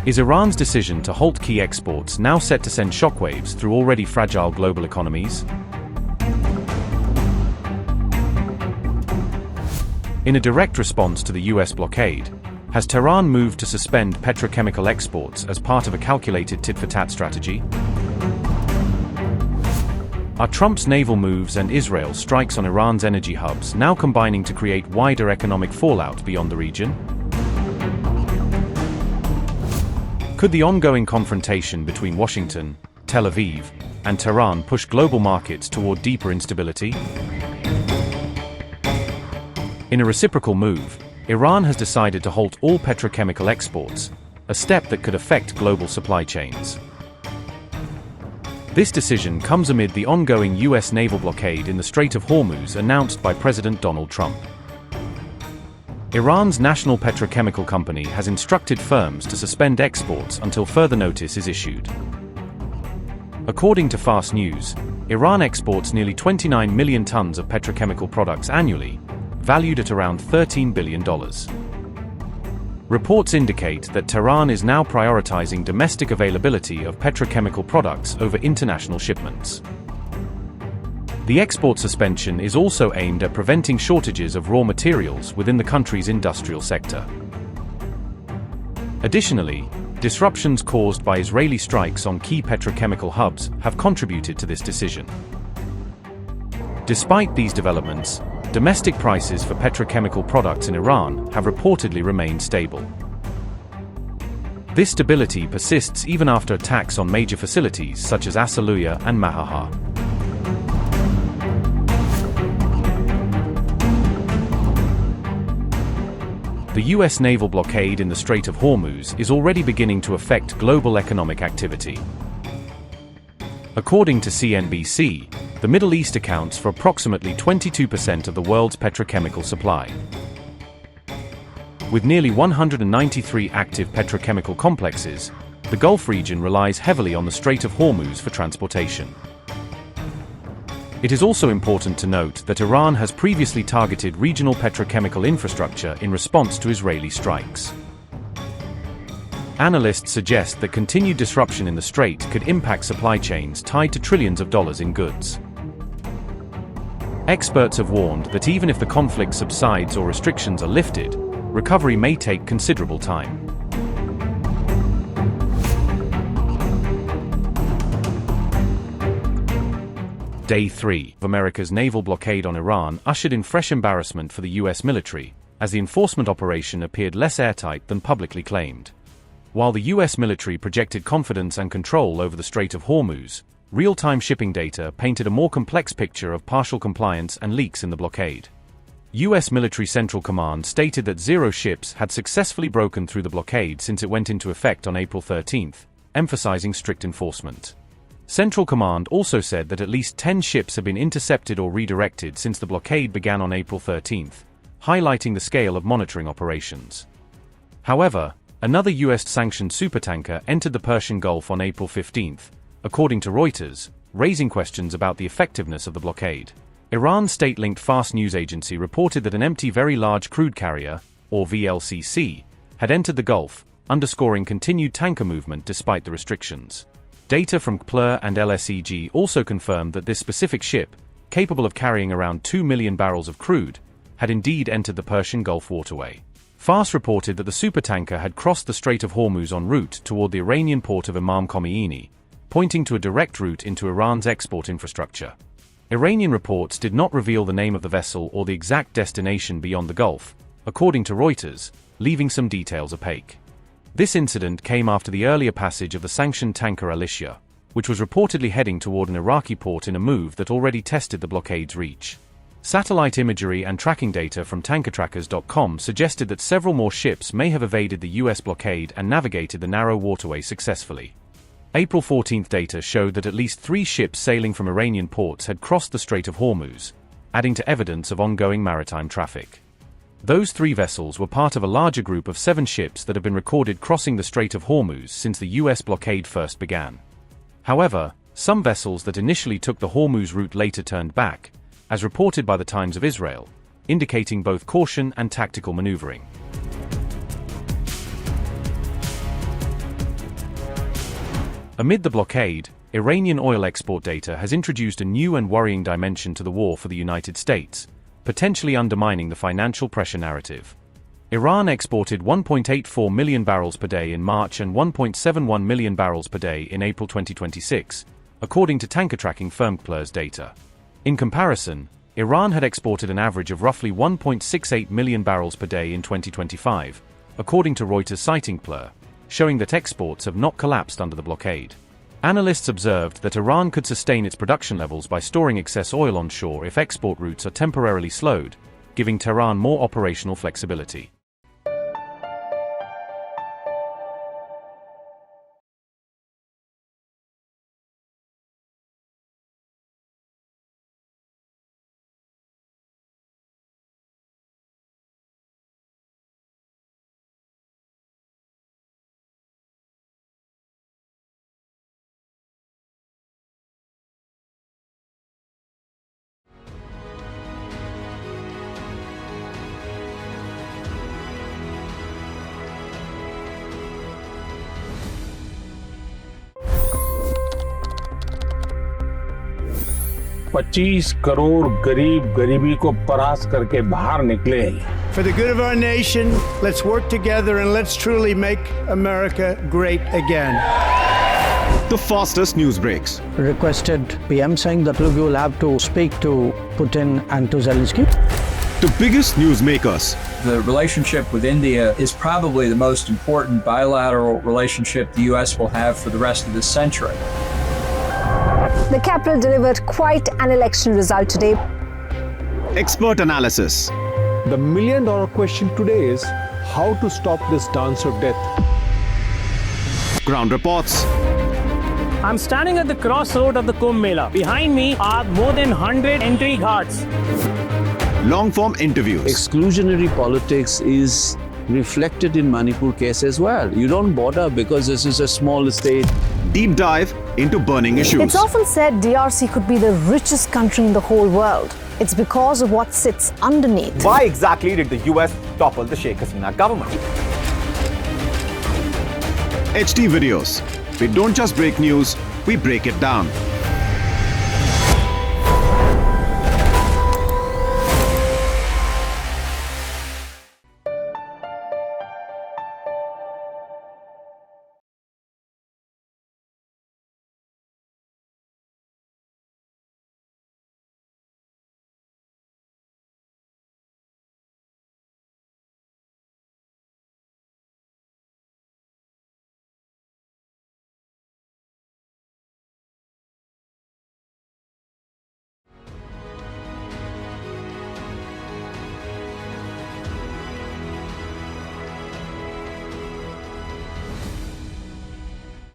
Is Iran's decision to halt key exports now set to send shockwaves through already fragile global economies? In a direct response to the US blockade, has Tehran moved to suspend petrochemical exports as part of a calculated tit-for-tat strategy? Are Trump's naval moves and Israel's strikes on Iran's energy hubs now combining to create wider economic fallout beyond the region? Could the ongoing confrontation between Washington, Tel Aviv, and Tehran push global markets toward deeper instability? In a reciprocal move, Iran has decided to halt all petrochemical exports, a step that could affect global supply chains. This decision comes amid the ongoing US naval blockade in the Strait of Hormuz announced by President Donald Trump. Iran's national petrochemical company has instructed firms to suspend exports until further notice is issued. According to Fast News, Iran exports nearly 29 million tons of petrochemical products annually, valued at around $13 billion. Reports indicate that Tehran is now prioritizing domestic availability of petrochemical products over international shipments. The export suspension is also aimed at preventing shortages of raw materials within the country's industrial sector. Additionally, disruptions caused by Israeli strikes on key petrochemical hubs have contributed to this decision. Despite these developments, domestic prices for petrochemical products in Iran have reportedly remained stable. This stability persists even after attacks on major facilities such as Asaluya and Mahaha. The US naval blockade in the Strait of Hormuz is already beginning to affect global economic activity. According to CNBC, the Middle East accounts for approximately 22% of the world's petrochemical supply. With nearly 193 active petrochemical complexes, the Gulf region relies heavily on the Strait of Hormuz for transportation. It is also important to note that Iran has previously targeted regional petrochemical infrastructure in response to Israeli strikes. Analysts suggest that continued disruption in the strait could impact supply chains tied to trillions of dollars in goods. Experts have warned that even if the conflict subsides or restrictions are lifted, recovery may take considerable time. Day 3 of America's naval blockade on Iran ushered in fresh embarrassment for the US military, as the enforcement operation appeared less airtight than publicly claimed. While the US military projected confidence and control over the Strait of Hormuz, real-time shipping data painted a more complex picture of partial compliance and leaks in the blockade. US Military Central Command stated that 0 ships had successfully broken through the blockade since it went into effect on April 13, emphasizing strict enforcement. Central Command also said that at least 10 ships have been intercepted or redirected since the blockade began on April 13, highlighting the scale of monitoring operations. However, another US-sanctioned supertanker entered the Persian Gulf on April 15, according to Reuters, raising questions about the effectiveness of the blockade. Iran's state-linked Fast News agency reported that an empty Very Large Crude Carrier, or VLCC, had entered the Gulf, underscoring continued tanker movement despite the restrictions. Data from CPLR and LSEG also confirmed that this specific ship, capable of carrying around 2 million barrels of crude, had indeed entered the Persian Gulf waterway. FARS reported that the supertanker had crossed the Strait of Hormuz en route toward the Iranian port of Imam Khomeini, pointing to a direct route into Iran's export infrastructure. Iranian reports did not reveal the name of the vessel or the exact destination beyond the Gulf, according to Reuters, leaving some details opaque. This incident came after the earlier passage of the sanctioned tanker Alicia, which was reportedly heading toward an Iraqi port in a move that already tested the blockade's reach. Satellite imagery and tracking data from tankertrackers.com suggested that several more ships may have evaded the US blockade and navigated the narrow waterway successfully. April 14 data showed that at least 3 ships sailing from Iranian ports had crossed the Strait of Hormuz, adding to evidence of ongoing maritime traffic. Those 3 vessels were part of a larger group of 7 ships that have been recorded crossing the Strait of Hormuz since the US blockade first began. However, some vessels that initially took the Hormuz route later turned back, as reported by the Times of Israel, indicating both caution and tactical maneuvering. Amid the blockade, Iranian oil export data has introduced a new and worrying dimension to the war for the United States, potentially undermining the financial pressure narrative. Iran exported 1.84 million barrels per day in March and 1.71 million barrels per day in April 2026, according to tanker tracking firm KPLR's data. In comparison, Iran had exported an average of roughly 1.68 million barrels per day in 2025, according to Reuters citing KPLR, showing that exports have not collapsed under the blockade. Analysts observed that Iran could sustain its production levels by storing excess oil onshore if export routes are temporarily slowed, giving Tehran more operational flexibility. $25 crore गरीब गरीबी को परास्त करके बाहर निकले। For the good of our nation, let's work together and let's truly make America great again. The fastest news breaks. Requested PM saying that look, you will have to speak to Putin and to Zelensky. The biggest newsmakers. The relationship with India is probably the most important bilateral relationship the U.S. will have for the rest of this century. The capital delivered quite an election result today. Expert analysis. The million-dollar question today is how to stop this dance of death. Ground reports. I'm standing at the crossroad of the Kumbh Mela. Behind me are more than 100 entry ghats. Long-form interviews. Exclusionary politics is reflected in Manipur case as well. You don't bother because this is a small state. Deep dive into burning issues. It's often said DRC could be the richest country in the whole world. It's because of what sits underneath. Why exactly did the US topple the Sheikh Hasina government? HT videos. We don't just break news, we break it down.